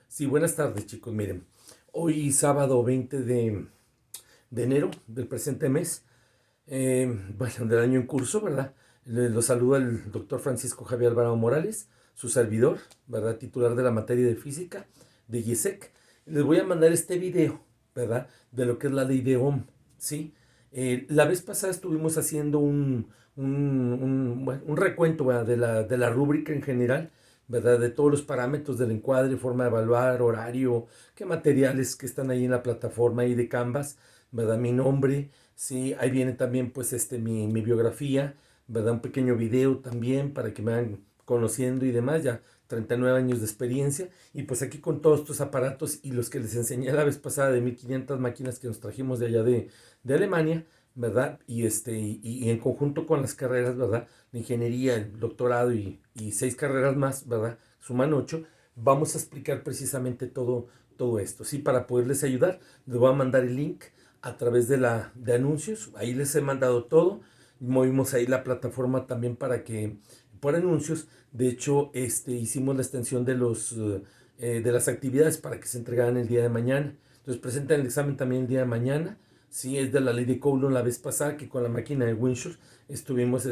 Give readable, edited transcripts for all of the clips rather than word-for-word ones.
Sí, buenas tardes, chicos. Miren, hoy sábado 20 de enero del presente mes, bueno, del año en curso, ¿verdad? Lo saluda el doctor Francisco Javier Alvarado Morales, su servidor, ¿verdad? Titular de la materia de física de GIESEC. Les voy a mandar este video, ¿verdad? De lo que es la ley de Ohm, ¿sí? La vez pasada estuvimos haciendo un recuento, ¿verdad? De la rúbrica en general, ¿verdad? De todos los parámetros del encuadre, forma de evaluar, horario, qué materiales que están ahí en la plataforma ahí de Canvas, ¿verdad? Mi nombre, sí, ahí viene también pues mi biografía, ¿verdad? Un pequeño video también para que me vayan conociendo y demás, ya 39 años de experiencia, y pues aquí con todos estos aparatos y los que les enseñé la vez pasada de 1500 máquinas que nos trajimos de allá de Alemania, ¿verdad? Y en conjunto con las carreras, ¿verdad? De ingeniería, el doctorado y 6 carreras más, ¿verdad? Suman 8. Vamos a explicar precisamente todo esto, ¿sí? Para poderles ayudar, les voy a mandar el link a través de anuncios. Ahí les he mandado todo. Movimos ahí la plataforma también para que, por anuncios, de hecho, hicimos la extensión de las actividades para que se entregaran el día de mañana. Entonces, presentan el examen también el día de mañana. Sí, es de la ley de Coulomb la vez pasada, que con la máquina de Winshore estuvimos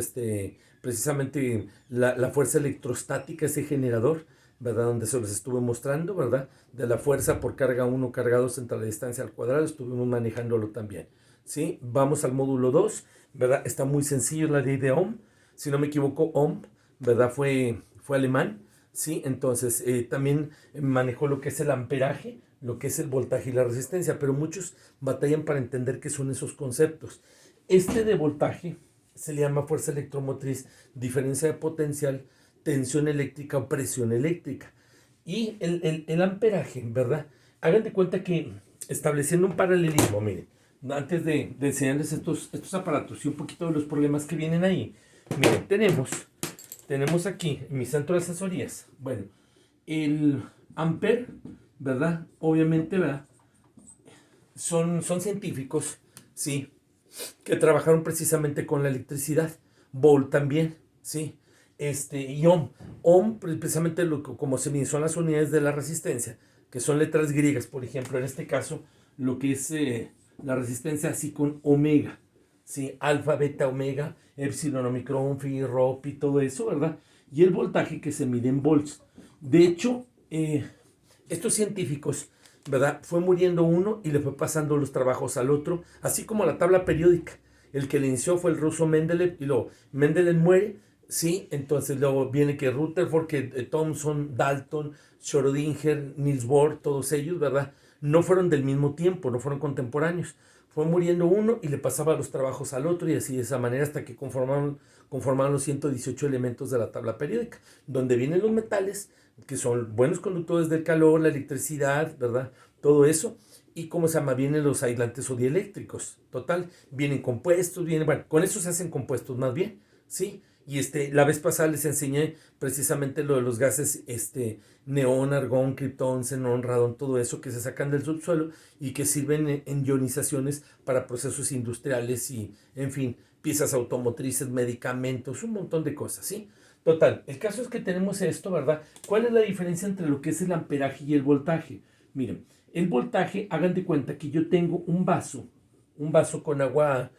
precisamente la fuerza electrostática, ese generador, ¿verdad? Donde se los estuve mostrando, ¿verdad? De la fuerza por carga 1, carga 2 entre la distancia al cuadrado, estuvimos manejándolo también, ¿sí? Vamos al módulo 2, ¿verdad? Está muy sencillo la ley de Ohm, si no me equivoco, Ohm, ¿verdad? Fue alemán, ¿sí? Entonces, también manejó lo que es el amperaje, lo que es el voltaje y la resistencia, pero muchos batallan para entender qué son esos conceptos. Este de voltaje se le llama fuerza electromotriz, diferencia de potencial, tensión eléctrica o presión eléctrica. Y el amperaje, ¿verdad? Hagan de cuenta que estableciendo un paralelismo, miren, antes de enseñarles estos aparatos y un poquito de los problemas que vienen ahí, miren, tenemos aquí en mi centro de asesorías, bueno, el amper, ¿verdad? Obviamente, ¿verdad? Son científicos, ¿sí? Que trabajaron precisamente con la electricidad. Volt también, ¿sí? Y Ohm. Ohm, precisamente como se miden, son las unidades de la resistencia, que son letras griegas, por ejemplo, en este caso, lo que es la resistencia así con omega, ¿sí? Alfa, beta, omega, epsilon, omicron, phi, rho, pi, todo eso, ¿verdad? Y el voltaje que se mide en volts. De hecho, estos científicos, ¿verdad? Fue muriendo uno y le fue pasando los trabajos al otro, así como la tabla periódica. El que le inició fue el ruso Mendeleev y luego Mendeleev muere, ¿sí? Entonces luego viene que Rutherford, que Thomson, Dalton, Schrödinger, Niels Bohr, todos ellos, ¿verdad? No fueron del mismo tiempo, no fueron contemporáneos. Fue muriendo uno y le pasaba los trabajos al otro y así de esa manera hasta que conformaron los 118 elementos de la tabla periódica, donde vienen los metales, que son buenos conductores del calor, la electricidad, ¿verdad? Todo eso. Y cómo se llama, vienen los aislantes o dieléctricos. Total, vienen compuestos, bueno, con eso se hacen compuestos más bien, ¿sí? Y la vez pasada les enseñé precisamente lo de los gases, neón, argón, criptón, xenón, radón, todo eso que se sacan del subsuelo y que sirven en ionizaciones para procesos industriales y, en fin, piezas automotrices, medicamentos, un montón de cosas, ¿sí? Total, el caso es que tenemos esto, ¿verdad? ¿Cuál es la diferencia entre lo que es el amperaje y el voltaje? Miren, el voltaje, hagan de cuenta que yo tengo un vaso con agua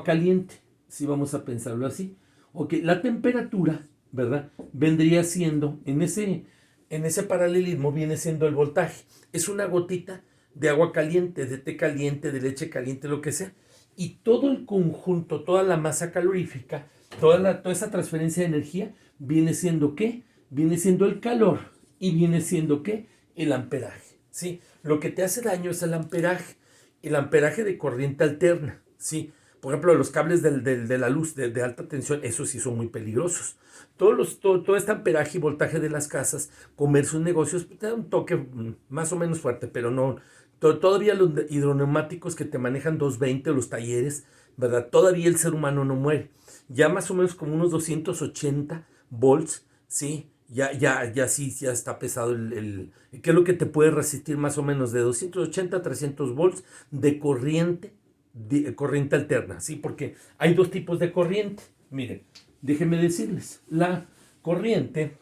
caliente, si vamos a pensarlo así. Ok, la temperatura, ¿verdad? Vendría siendo, en ese paralelismo viene siendo el voltaje. Es una gotita de agua caliente, de té caliente, de leche caliente, lo que sea. Y todo el conjunto, toda la masa calorífica, toda esa transferencia de energía, viene siendo ¿qué? Viene siendo el calor y viene siendo ¿qué? El amperaje, ¿sí? Lo que te hace daño es el amperaje de corriente alterna, ¿sí? Por ejemplo, los cables de la luz de alta tensión, esos sí son muy peligrosos. Todo este amperaje y voltaje de las casas, comercios, negocios, pues, te da un toque más o menos fuerte, pero no. Todavía los hidroneumáticos que te manejan 220, los talleres, ¿verdad? Todavía el ser humano no muere. Ya más o menos como unos 280 volts, ¿sí? Ya sí, ya está pesado ¿qué es lo que te puede resistir más o menos de 280 a 300 volts de corriente alterna, ¿sí? Porque hay dos tipos de corriente. Miren, déjenme decirles, corriente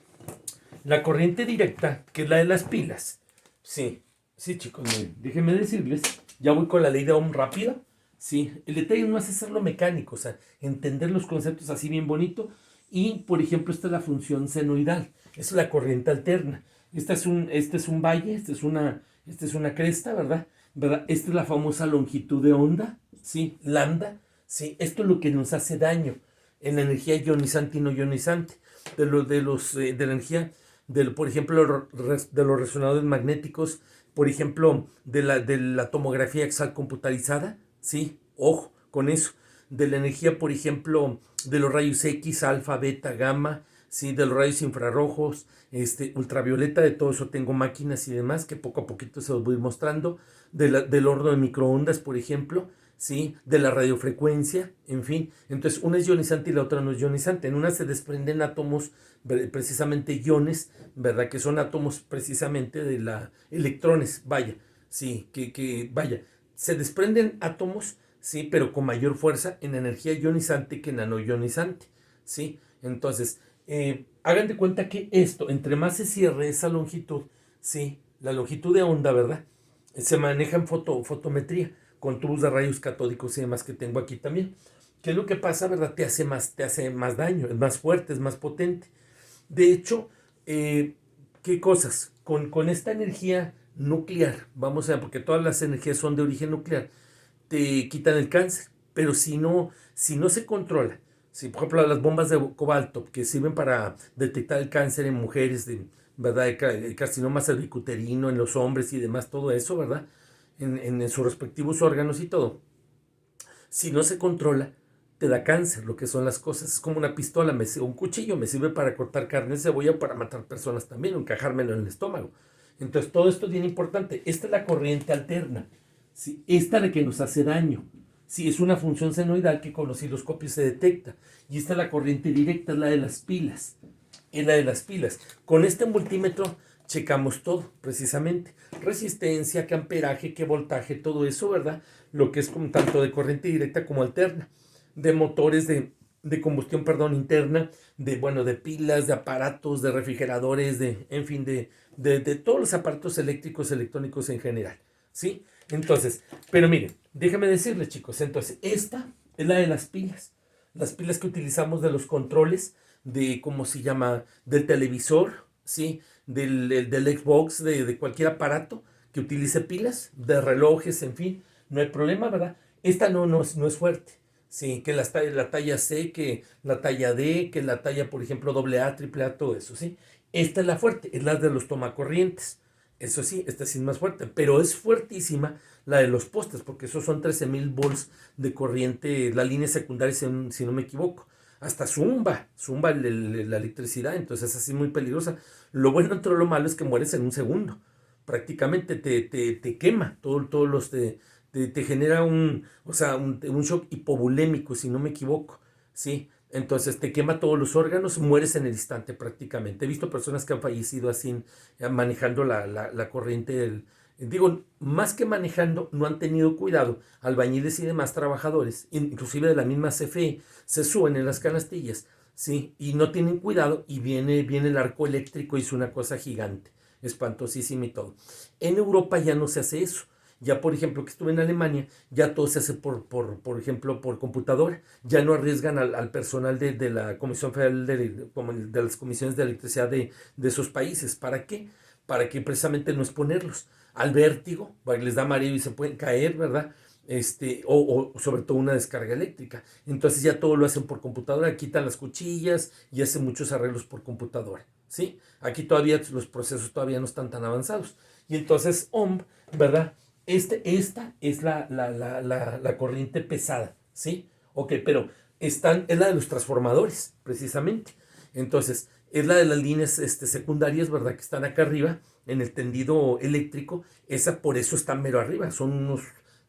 la corriente directa, que es la de las pilas, Sí, sí, chicos, miren, déjenme decirles, ya voy con la ley de Ohm rápida. Sí, el detalle no es hacerlo mecánico, o sea, entender los conceptos así bien bonito. Y, por ejemplo, esta es la función senoidal, es la corriente alterna. Este es un valle, esta es una cresta, ¿verdad? ¿Verdad? Esta es la famosa longitud de onda, ¿sí? Lambda, ¿sí? Esto es lo que nos hace daño en la energía ionizante y no ionizante. De la energía por ejemplo, de los resonadores magnéticos, por ejemplo, de la tomografía axial computarizada, sí, ojo con eso, de la energía, por ejemplo, de los rayos X, alfa, beta, gamma, sí, de los rayos infrarrojos, ultravioleta, de todo eso tengo máquinas y demás que poco a poquito se los voy mostrando, del horno de microondas, por ejemplo, ¿sí? De la radiofrecuencia, en fin. Entonces, una es ionizante y la otra no es ionizante. En una se desprenden átomos, precisamente iones, ¿verdad? Que son átomos precisamente de electrones, vaya, sí, vaya, se desprenden átomos, sí, pero con mayor fuerza en energía ionizante que en no ionizante, sí. Entonces, hagan de cuenta que esto, entre más se cierre esa longitud, sí, la longitud de onda, ¿verdad? Se maneja en fotometría con tubos de rayos catódicos y demás que tengo aquí también. ¿Qué es lo que pasa, verdad? Te hace más daño, es más fuerte, es más potente. De hecho, ¿qué cosas? Con esta energía nuclear, vamos a ver, porque todas las energías son de origen nuclear, te quitan el cáncer, pero si no se controla, si por ejemplo las bombas de cobalto que sirven para detectar el cáncer en mujeres, ¿verdad? El carcinoma cervicuterino en los hombres y demás, todo eso, ¿verdad? En sus respectivos órganos y todo. Si no se controla, te da cáncer, lo que son las cosas. Es como una pistola, un cuchillo me sirve para cortar carne de cebolla, para matar personas también, o encajármelo en el estómago. Entonces, todo esto es bien importante. Esta es la corriente alterna. ¿Sí? Esta es la que nos hace daño. Sí, es una función senoidal que con los osciloscopios se detecta. Y esta es la corriente directa, es la de las pilas. Es la de las pilas. Con este multímetro checamos todo, precisamente. Resistencia, qué amperaje, qué voltaje, todo eso, ¿verdad? Lo que es como tanto de corriente directa como alterna. De motores de combustión, perdón, interna, bueno, de pilas, de aparatos, de refrigeradores, en fin, de todos los aparatos eléctricos, electrónicos en general, ¿sí? Entonces, pero miren, déjame decirles, chicos, entonces, esta es la de las pilas que utilizamos de los controles, ¿cómo se llama? Del televisor, ¿sí? Del Xbox, de cualquier aparato que utilice pilas, de relojes, en fin, no hay problema, ¿verdad? Esta no es fuerte. Sí, que la talla C, que la talla D, que la talla, por ejemplo, AA, AAA, todo eso, ¿sí? Esta es la fuerte, es la de los tomacorrientes. Eso sí, esta sí es más fuerte, pero es fuertísima la de los postes, porque esos son 13,000 volts de corriente, la línea secundaria, si no me equivoco. Hasta zumba la electricidad, entonces es así muy peligrosa. Lo bueno entre lo malo es que mueres en un segundo. Prácticamente te quema todos los te genera o sea, un shock hipovolémico, si no me equivoco, ¿sí? Entonces te quema todos los órganos, mueres en el instante prácticamente. He visto personas que han fallecido así, manejando la corriente digo, más que manejando, no han tenido cuidado. Albañiles y demás trabajadores, inclusive de la misma CFE, se suben en las canastillas, ¿sí? Y no tienen cuidado y viene el arco eléctrico y es una cosa gigante, espantosísima y todo. En Europa ya no se hace eso. Ya, por ejemplo, que estuve en Alemania, ya todo se hace por ejemplo, por computadora. Ya no arriesgan al personal de la Comisión Federal de las Comisiones de Electricidad de esos países. ¿Para qué? Para que precisamente no exponerlos al vértigo, para que les da mareo y se pueden caer, ¿verdad? O sobre todo una descarga eléctrica. Entonces ya todo lo hacen por computadora, quitan las cuchillas y hacen muchos arreglos por computadora, ¿sí? Aquí todavía los procesos todavía no están tan avanzados. Y entonces OHM, ¿verdad? Esta es la corriente pesada, ¿sí? Ok, pero es la de los transformadores, precisamente. Entonces, es la de las líneas secundarias, ¿verdad? Que están acá arriba, en el tendido eléctrico. Esa por eso está mero arriba, son unos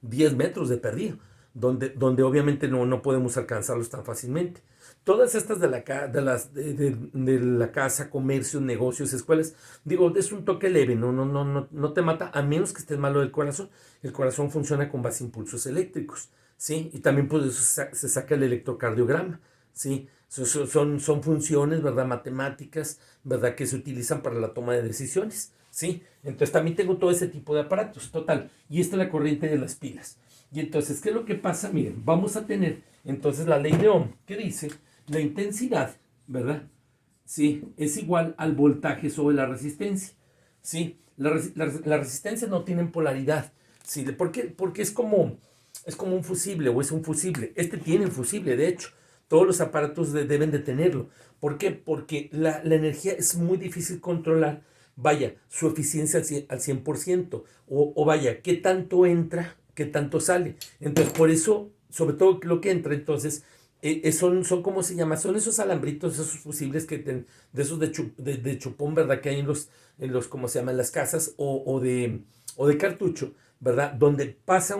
10 metros de perdido, donde obviamente no podemos alcanzarlos tan fácilmente. Todas estas de la casa, comercios, negocios, escuelas, digo, es un toque leve, no te mata, a menos que estés malo del corazón. El corazón funciona con base impulsos eléctricos, ¿sí? Y también por eso se saca el electrocardiograma, ¿sí? Son funciones, ¿verdad? Matemáticas, ¿verdad? Que se utilizan para la toma de decisiones, ¿sí? Entonces también tengo todo ese tipo de aparatos, total. Y esta es la corriente de las pilas. Y entonces, ¿qué es lo que pasa? Miren, vamos a tener entonces la ley de Ohm, que dice la intensidad, ¿verdad? Sí, es igual al voltaje sobre la resistencia. Sí, la resistencia no tiene polaridad. Sí, ¿por qué? Porque es como un fusible o es un fusible. Este tiene un fusible, de hecho. Todos los aparatos deben de tenerlo. ¿Por qué? Porque la energía es muy difícil controlar. Vaya, su eficiencia al 100%. O vaya, qué tanto entra, qué tanto sale. Entonces, por eso, sobre todo lo que entra, entonces, son ¿cómo se llama? Son esos alambritos, esos fusibles de esos de chupón, ¿verdad? Que hay en los ¿cómo se llama? En las casas o de cartucho, ¿verdad? Donde pasa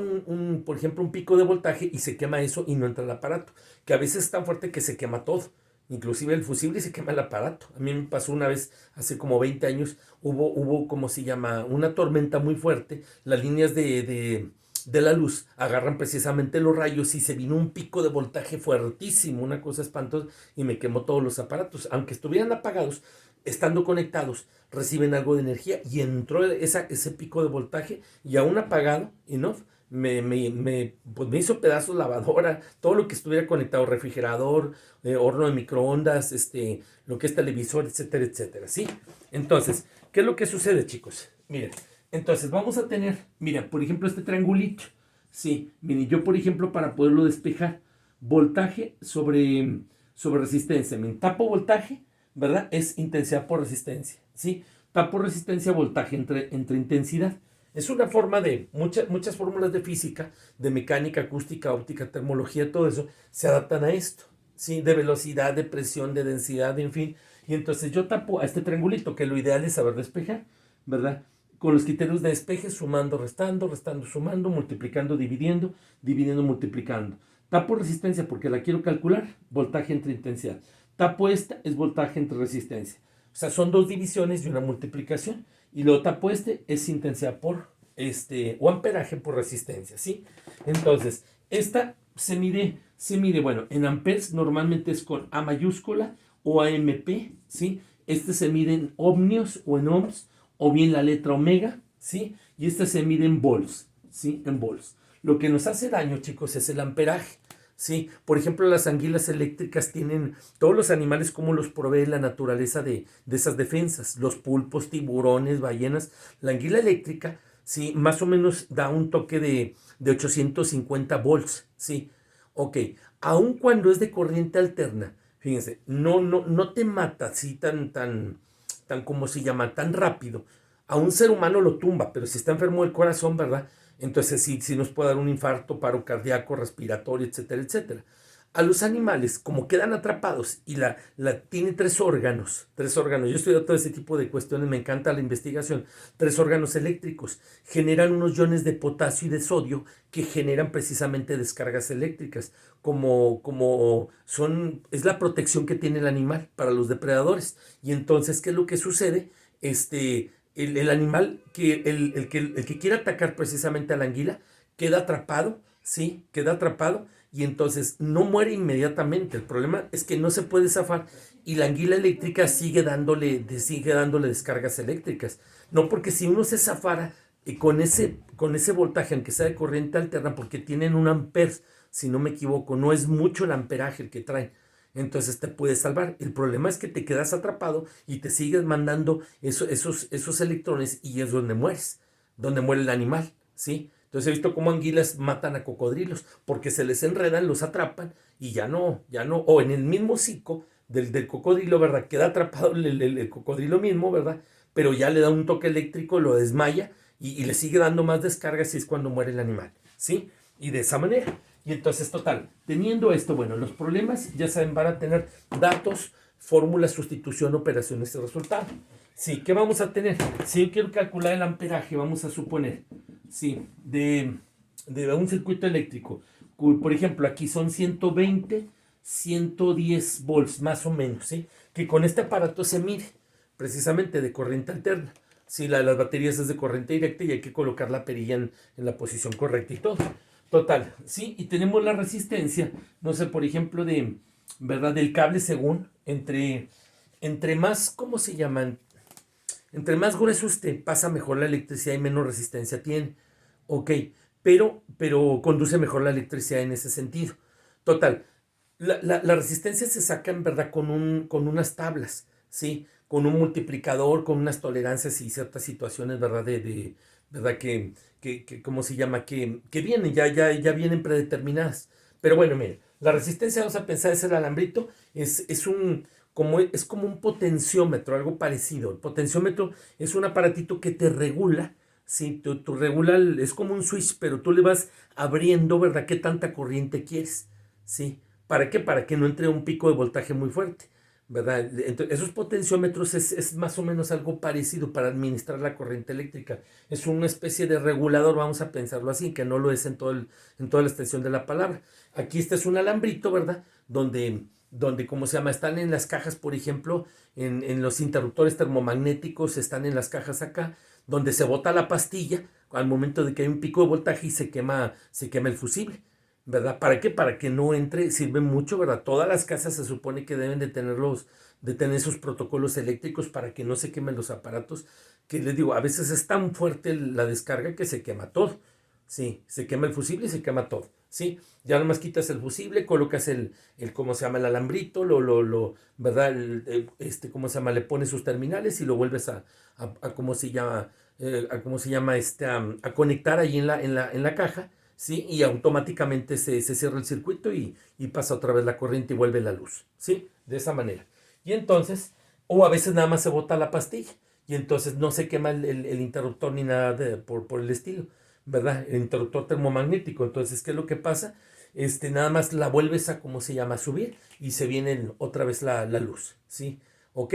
por ejemplo, un pico de voltaje y se quema eso y no entra el aparato. Que a veces es tan fuerte que se quema todo. Inclusive el fusible y se quema el aparato. A mí me pasó una vez, hace como 20 años, hubo ¿cómo se llama? Una tormenta muy fuerte. Las líneas de la luz agarran precisamente los rayos y se vino un pico de voltaje fuertísimo, una cosa espantosa, y me quemó todos los aparatos. Aunque estuvieran apagados, estando conectados, reciben algo de energía y entró ese pico de voltaje y aún apagado, enough, pues me hizo pedazos lavadora, todo lo que estuviera conectado, refrigerador, horno de microondas, lo que es televisor, etcétera, etcétera, ¿sí? Entonces, ¿qué es lo que sucede, chicos? Miren, entonces vamos a tener, mira, por ejemplo, este triangulito, sí, miren, yo por ejemplo, para poderlo despejar, voltaje sobre resistencia, miren, tapo voltaje, ¿verdad? Es intensidad por resistencia, ¿sí? Tapo resistencia, voltaje entre intensidad. Es una forma de, muchas fórmulas de física, de mecánica, acústica, óptica, termología, todo eso, se adaptan a esto, ¿sí? De velocidad, de presión, de densidad, en fin. Y entonces yo tapo a este triangulito, que lo ideal es saber despejar, ¿verdad? Con los criterios de despeje, sumando, restando, restando, sumando, multiplicando, dividiendo, dividiendo, multiplicando. Tapo resistencia porque la quiero calcular, voltaje entre intensidad. Tapo esta, es voltaje entre resistencia. O sea, son dos divisiones y una multiplicación. Y luego tapo es intensidad o amperaje por resistencia, ¿sí? Entonces, esta se mide, bueno, en amperes normalmente es con A mayúscula o AMP, ¿sí? Este se mide en ohmios o en ohms, o bien la letra omega, ¿sí? Y este se mide en volts, ¿sí? En volts. Lo que nos hace daño, chicos, es el amperaje. Sí, por ejemplo, las anguilas eléctricas tienen, todos los animales como los provee la naturaleza de esas defensas, los pulpos, tiburones, ballenas, la anguila eléctrica, sí, más o menos da un toque de 850 volts, sí, ok, aun cuando es de corriente alterna, fíjense, no te mata así tan como se llama, tan rápido, a un ser humano lo tumba, pero si está enfermo del corazón, ¿verdad? Entonces sí nos puede dar un infarto, paro cardíaco, respiratorio, etcétera, etcétera. A los animales, como quedan atrapados y tiene tres órganos, yo estudio todo ese tipo de cuestiones, me encanta la investigación, tres órganos eléctricos, generan unos iones de potasio y de sodio que generan precisamente descargas eléctricas, es la protección que tiene el animal para los depredadores. Y entonces, ¿qué es lo que sucede? El animal, el que quiere atacar precisamente a la anguila, queda atrapado, ¿sí? Queda atrapado y entonces no muere inmediatamente. El problema es que no se puede zafar y la anguila eléctrica sigue dándole descargas eléctricas. No, porque si uno se zafara con ese voltaje, aunque sea de corriente alterna, porque tienen un amper, si no me equivoco, no es mucho el amperaje el que traen, entonces te puedes salvar. El problema es que te quedas atrapado y te sigues mandando esos electrones y es donde muere el animal, ¿sí? Entonces he visto cómo anguilas matan a cocodrilos porque se les enredan, los atrapan y ya no, o en el mismo hocico del cocodrilo, ¿verdad? Queda atrapado el cocodrilo mismo, ¿verdad? Pero ya le da un toque eléctrico, lo desmaya y le sigue dando más descargas y es cuando muere el animal, ¿sí? Y de esa manera. Y entonces, total, teniendo esto, bueno, los problemas, ya saben, van a tener datos, fórmulas, sustitución, operaciones y resultado. Sí, ¿qué vamos a tener? Si yo quiero calcular el amperaje, vamos a suponer, sí, de un circuito eléctrico. Por ejemplo, aquí son 120, 110 volts, más o menos, ¿sí? Que con este aparato se mide, precisamente de corriente alterna. Sí, las baterías es de corriente directa y hay que colocar la perilla en la posición correcta y todo. Total, ¿sí? Y tenemos la resistencia, no sé, por ejemplo, ¿verdad? Del cable según, entre más, ¿cómo se llaman? Entre más grueso esté, pasa mejor la electricidad y menos resistencia tiene. Ok, pero conduce mejor la electricidad en ese sentido. Total, la resistencia se saca en verdad con unas tablas, ¿sí? Con un multiplicador, con unas tolerancias y ciertas situaciones, ¿verdad? ¿Verdad? ¿Cómo se llama? Que vienen, ya vienen predeterminadas. Pero bueno, miren, la resistencia, vamos a pensar, es el alambrito, es como un potenciómetro, algo parecido. El potenciómetro es un aparatito que te regula, ¿sí? Tú regula, es como un switch, pero tú le vas abriendo, ¿verdad? ¿Qué tanta corriente quieres? ¿Sí? ¿Para qué? Para que no entre un pico de voltaje muy fuerte, ¿verdad? Entonces, esos potenciómetros es más o menos algo parecido para administrar la corriente eléctrica. Es una especie de regulador, vamos a pensarlo así, que no lo es en toda la extensión de la palabra. Aquí este es un alambrito, ¿verdad? Donde, ¿cómo se llama? Están en las cajas, por ejemplo, en los interruptores termomagnéticos, están en las cajas acá, donde se bota la pastilla al momento de que hay un pico de voltaje y se quema el fusible. ¿Verdad? ¿Para qué? Para que no entre, sirve mucho, ¿verdad? Todas las casas se supone que deben de tener esos protocolos eléctricos para que no se quemen los aparatos, que les digo, a veces es tan fuerte la descarga que se quema todo, sí, se quema el fusible y se quema todo, sí, ya nomás quitas el fusible, colocas ¿cómo se llama? El alambrito, ¿verdad? ¿Cómo se llama? Le pones sus terminales y lo vuelves ¿cómo se llama? ¿Cómo se llama? A conectar ahí en la caja, ¿sí? Y automáticamente se cierra el circuito y pasa otra vez la corriente y vuelve la luz, ¿sí? De esa manera. Y entonces, o a veces nada más se bota la pastilla y entonces no se quema el interruptor ni nada por el estilo, ¿verdad? El interruptor termomagnético. Entonces, ¿qué es lo que pasa? Nada más la vuelves ¿cómo se llama? A subir y se viene otra vez la luz, ¿sí? Ok,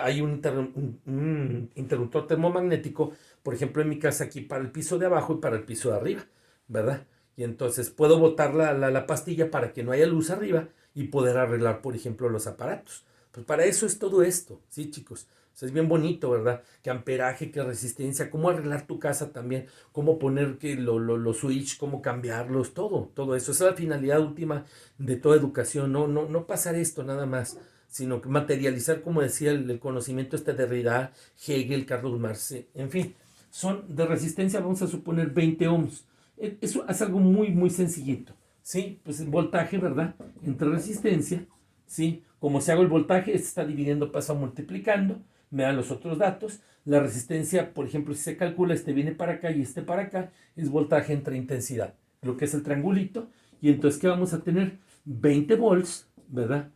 hay un interruptor termomagnético, por ejemplo, en mi casa aquí para el piso de abajo y para el piso de arriba, ¿verdad? Y entonces puedo botar la pastilla para que no haya luz arriba y poder arreglar, por ejemplo, los aparatos. Pues para eso es todo esto, ¿sí, chicos? O sea, es bien bonito, ¿verdad? Que amperaje, que resistencia, cómo arreglar tu casa también, cómo poner que los switch, cómo cambiarlos, todo eso. Esa es la finalidad última de toda educación, no pasar esto nada más, sino que materializar, como decía el conocimiento de Derrida, Hegel, Carlos Marx, en fin, son de resistencia, vamos a suponer 20 ohms. Eso es algo muy, muy sencillito, ¿sí? Pues el voltaje, ¿verdad? Entre resistencia, ¿sí? Como si hago el voltaje, se está dividiendo, pasa multiplicando, me dan los otros datos. La resistencia, por ejemplo, si se calcula, viene para acá y para acá, es voltaje entre intensidad, lo que es el triangulito. Y entonces, ¿qué vamos a tener? 20 volts, ¿verdad?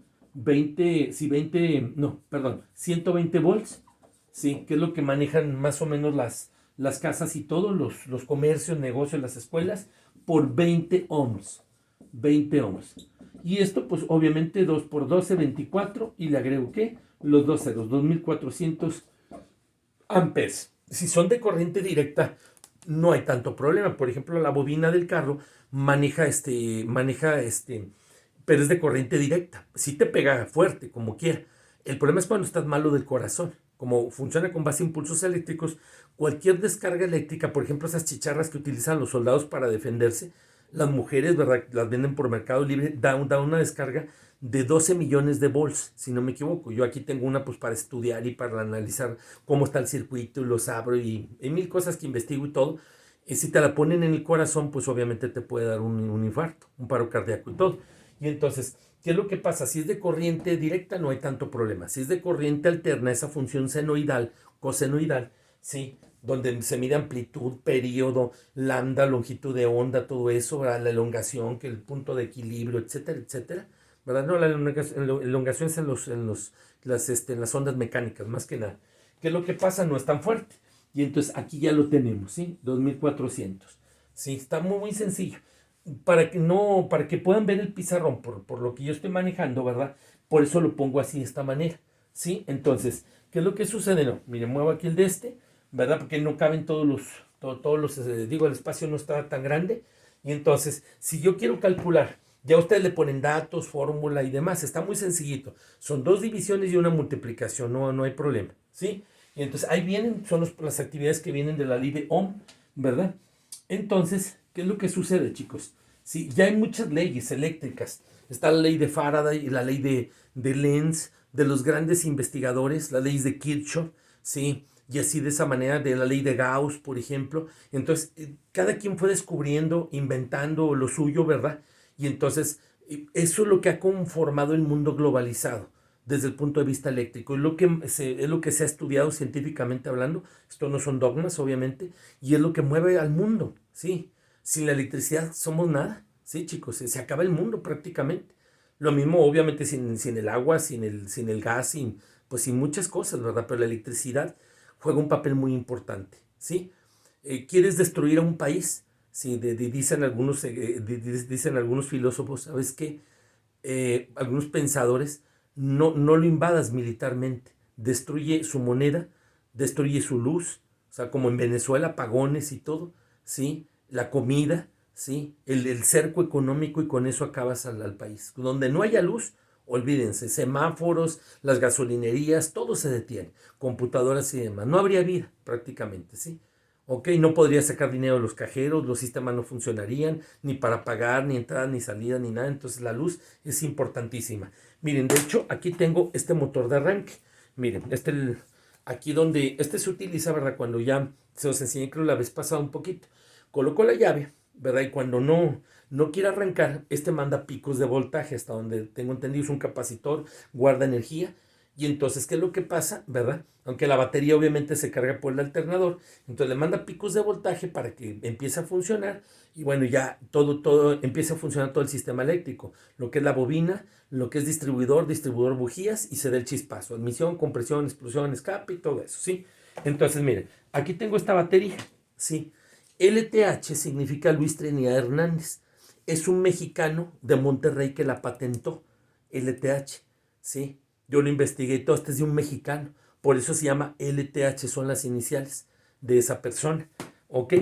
120 volts, ¿sí? Que es lo que manejan más o menos las casas y todos los comercios, negocios, las escuelas, por 20 ohms. 20 ohms. Y esto, pues obviamente 2 por 12, 24, y le agrego ¿qué? Los dos ceros, 2400 amperes. Si son de corriente directa, no hay tanto problema. Por ejemplo, la bobina del carro pero es de corriente directa. Sí te pega fuerte, como quiera. El problema es cuando estás malo del corazón. Como funciona con base a impulsos eléctricos, cualquier descarga eléctrica, por ejemplo, esas chicharras que utilizan los soldados para defenderse, las mujeres, ¿verdad? Las venden por Mercado Libre, da una descarga de 12 millones de volts, si no me equivoco. Yo aquí tengo una pues para estudiar y para analizar cómo está el circuito y los abro y hay mil cosas que investigo y todo. Si te la ponen en el corazón, pues obviamente te puede dar un infarto, un paro cardíaco y todo. Y entonces, ¿qué es lo que pasa? Si es de corriente directa, no hay tanto problema. Si es de corriente alterna, esa función senoidal, cosenoidal, ¿sí? Donde se mide amplitud, periodo, lambda, longitud de onda, todo eso, ¿verdad? La elongación, que el punto de equilibrio, etcétera, etcétera, ¿verdad? No, la elongación es en las ondas mecánicas, más que nada. ¿Qué es lo que pasa? No es tan fuerte. Y entonces aquí ya lo tenemos, ¿sí? 2400. Sí, está muy, muy sencillo. Para que puedan ver el pizarrón por lo que yo estoy manejando, ¿verdad? Por eso lo pongo así de esta manera, ¿sí? Entonces, ¿qué es lo que sucede? No, mire, muevo aquí el de ¿verdad? Porque no caben digo, el espacio no está tan grande. Y entonces, si yo quiero calcular, ya ustedes le ponen datos, fórmula y demás, está muy sencillito. Son dos divisiones y una multiplicación, no hay problema, ¿sí? Y entonces ahí son las actividades que vienen de la ley de Ohm, ¿verdad? Entonces, ¿qué es lo que sucede, chicos? Sí, ya hay muchas leyes eléctricas. Está la ley de Faraday y la ley de Lenz, de los grandes investigadores, las leyes de Kirchhoff, ¿sí? y así de esa manera de la ley de Gauss, por ejemplo. Entonces, cada quien fue descubriendo, inventando lo suyo, ¿verdad? Y entonces, eso es lo que ha conformado el mundo globalizado desde el punto de vista eléctrico. Es lo que se ha estudiado científicamente hablando. Esto no son dogmas, obviamente, y es lo que mueve al mundo, ¿sí? Sin la electricidad somos nada, ¿sí, chicos? Se acaba el mundo prácticamente. Lo mismo, obviamente, sin el agua, sin el gas, pues sin muchas cosas, ¿verdad? Pero la electricidad juega un papel muy importante, ¿sí? ¿Quieres destruir a un país? Sí, dicen algunos filósofos, ¿sabes qué? Algunos pensadores, no lo invadas militarmente, destruye su moneda, destruye su luz, o sea, como en Venezuela, apagones y todo, ¿sí? La comida, ¿sí? El cerco económico y con eso acabas al país. Donde no haya luz, olvídense, semáforos, las gasolinerías, todo se detiene, computadoras y demás. No habría vida prácticamente, ¿sí? Ok, no podría sacar dinero de los cajeros, los sistemas no funcionarían, ni para pagar, ni entrada, ni salida, ni nada. Entonces la luz es importantísima. Miren, de hecho, aquí tengo este motor de arranque. Miren, aquí donde, este se utiliza, ¿verdad? Cuando ya se os enseñé, creo la vez pasada un poquito. Coloco la llave, ¿verdad? Y cuando no quiere arrancar, este manda picos de voltaje, hasta donde tengo entendido es un capacitor, guarda energía. Y entonces, ¿qué es lo que pasa? ¿Verdad? Aunque la batería obviamente se carga por el alternador, entonces le manda picos de voltaje para que empiece a funcionar y bueno, ya todo empieza a funcionar todo el sistema eléctrico, lo que es la bobina, lo que es distribuidor bujías y se da el chispazo, admisión, compresión, explosión, escape y todo eso, ¿sí? Entonces, miren, aquí tengo esta batería, ¿sí? LTH significa Luis Trinidad Hernández, es un mexicano de Monterrey que la patentó, LTH, ¿sí? Yo lo investigué y todo, este es de un mexicano. Por eso se llama LTH, son las iniciales de esa persona. ¿Ok?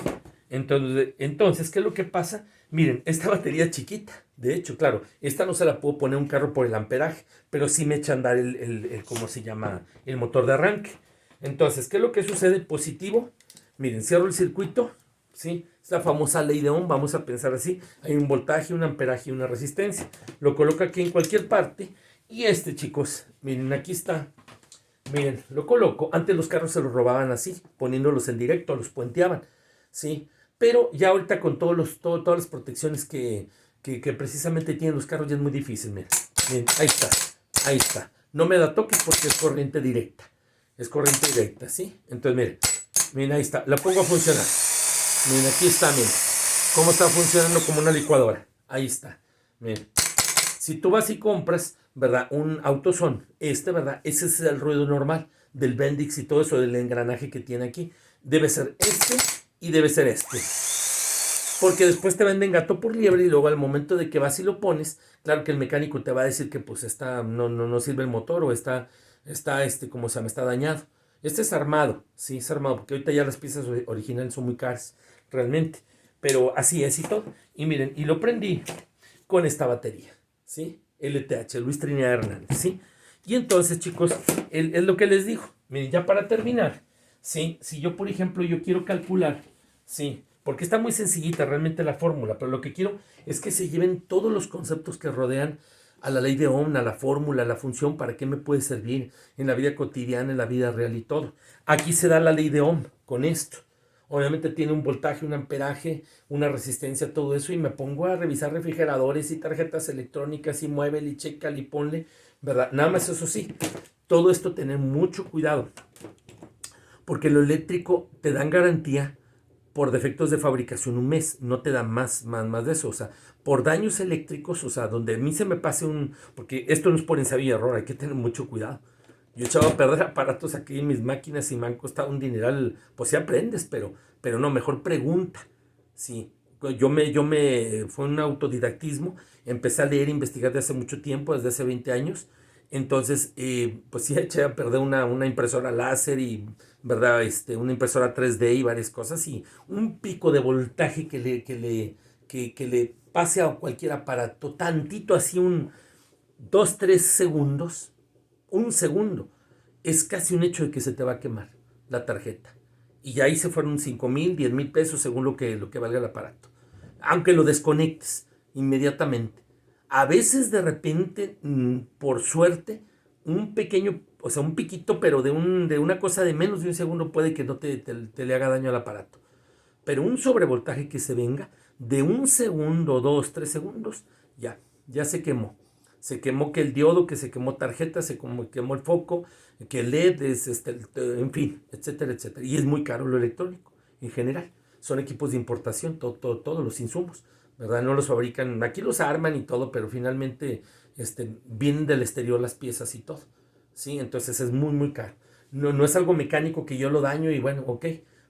Entonces, ¿qué es lo que pasa? Miren, esta batería es chiquita. De hecho, claro, esta no se la puedo poner a un carro por el amperaje, pero sí me echa a andar ¿cómo se llama? El motor de arranque. Entonces, ¿qué es lo que sucede? Positivo. Miren, cierro el circuito, ¿sí? Esta famosa ley de Ohm, vamos a pensar así. Hay un voltaje, un amperaje y una resistencia. Lo coloco aquí en cualquier parte. Y chicos, miren, aquí está. Miren, lo coloco. Antes los carros se los robaban así, poniéndolos en directo, los puenteaban, ¿sí? Pero ya ahorita con todas las protecciones que precisamente tienen los carros ya es muy difícil, miren. Miren, ahí está, ahí está. No me da toques porque es corriente directa. Es corriente directa, ¿sí? Entonces, miren, ahí está. La pongo a funcionar. Miren, aquí está, miren. Cómo está funcionando como una licuadora. Ahí está. Miren. Si tú vas y compras, ¿verdad? Un AutoZone, ¿verdad? Ese es el ruido normal del Bendix y todo eso, del engranaje que tiene aquí. Debe ser y debe ser porque después te venden gato por liebre y luego al momento de que vas y lo pones, claro que el mecánico te va a decir que pues no sirve el motor o ¿cómo se llama? Está dañado. Este es armado, sí, es armado, porque ahorita ya las piezas originales son muy caras, realmente. Pero así es y todo. Y miren, y lo prendí con esta batería, ¿sí? LTH, Luis Trinidad Hernández, ¿sí? Y entonces, chicos, es lo que les digo. Miren, ya para terminar, ¿sí? Si yo, por ejemplo, yo quiero calcular, ¿sí? Porque está muy sencillita realmente la fórmula, pero lo que quiero es que se lleven todos los conceptos que rodean a la ley de Ohm, a la fórmula, a la función, para qué me puede servir en la vida cotidiana, en la vida real y todo. Aquí se da la ley de Ohm con esto. Obviamente tiene un voltaje, un amperaje, una resistencia, todo eso, y me pongo a revisar refrigeradores y tarjetas electrónicas y muévele y chécale y ponle, ¿verdad? Nada más eso sí, todo esto tener mucho cuidado, porque lo eléctrico te dan garantía por defectos de fabricación un mes, no te da más de eso, o sea, por daños eléctricos, o sea, donde a mí se me pase porque esto no es por ensayo y error, hay que tener mucho cuidado. Yo he echado a perder aparatos aquí en mis máquinas y me han costado un dineral, pues sí aprendes, pero no, mejor pregunta, sí. Fue un autodidactismo, empecé a leer e investigar desde hace mucho tiempo, desde hace 20 años, entonces, pues sí eché a perder una impresora láser y, ¿verdad? Una impresora 3D y varias cosas y un pico de voltaje que le pase a cualquier aparato, tantito así 2, 3 segundos, un segundo, es casi un hecho de que se te va a quemar la tarjeta. Y ahí se fueron 5,000, 10,000 pesos según lo que valga el aparato. Aunque lo desconectes inmediatamente. A veces de repente, por suerte, un pequeño, o sea, un piquito, pero de una cosa de menos de un segundo puede que no te le haga daño al aparato. Pero un sobrevoltaje que se venga de un segundo, 2, 3 segundos, ya se quemó. Se quemó que el diodo, que se quemó tarjeta, quemó el foco, que el LED, en fin, etcétera, etcétera. Y es muy caro lo electrónico en general. Son equipos de importación, todos los insumos, ¿verdad? No los fabrican, aquí los arman y todo, pero finalmente vienen del exterior las piezas y todo. ¿Sí? Entonces es muy, muy caro. No es algo mecánico que yo lo daño y bueno, ok,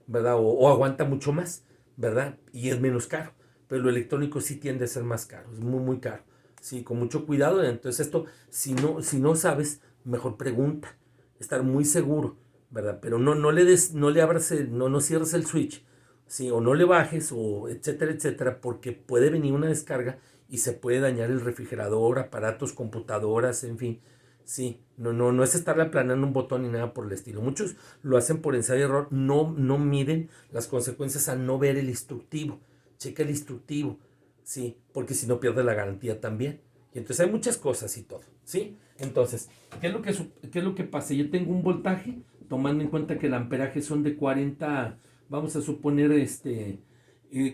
¿verdad? O aguanta mucho más, ¿verdad? Y es menos caro. Pero lo electrónico sí tiende a ser más caro, es muy, muy caro. Sí, con mucho cuidado. Entonces esto, si no sabes, mejor pregunta. Estar muy seguro, ¿verdad? Pero no le abras, no cierres el switch, ¿sí? O no le bajes, o etcétera, etcétera, porque puede venir una descarga y se puede dañar el refrigerador, aparatos, computadoras, en fin. Sí, no es estarle aplanando un botón ni nada por el estilo. Muchos lo hacen por ensayo y error, no miden las consecuencias al no ver el instructivo. Checa el instructivo, sí, porque si no pierde la garantía también. Y entonces hay muchas cosas y todo, ¿sí? Entonces, ¿qué es lo que pasa? Yo tengo un voltaje, tomando en cuenta que el amperaje son de 40, vamos a suponer,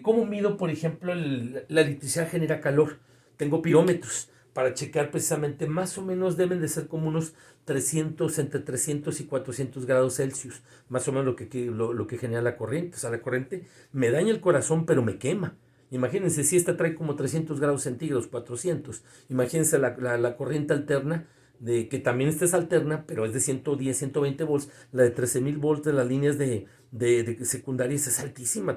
¿cómo mido, por ejemplo, la electricidad genera calor? Tengo pirómetros para checar precisamente, más o menos deben de ser como unos 300, entre 300 y 400 grados Celsius, más o menos lo que genera la corriente. O sea, la corriente me daña el corazón, pero me quema. Imagínense si esta trae como 300 grados centígrados, 400. Imagínense la corriente alterna, que también esta es alterna, pero es de 110, 120 volts. La de 13,000 volts de las líneas de secundarias es altísima.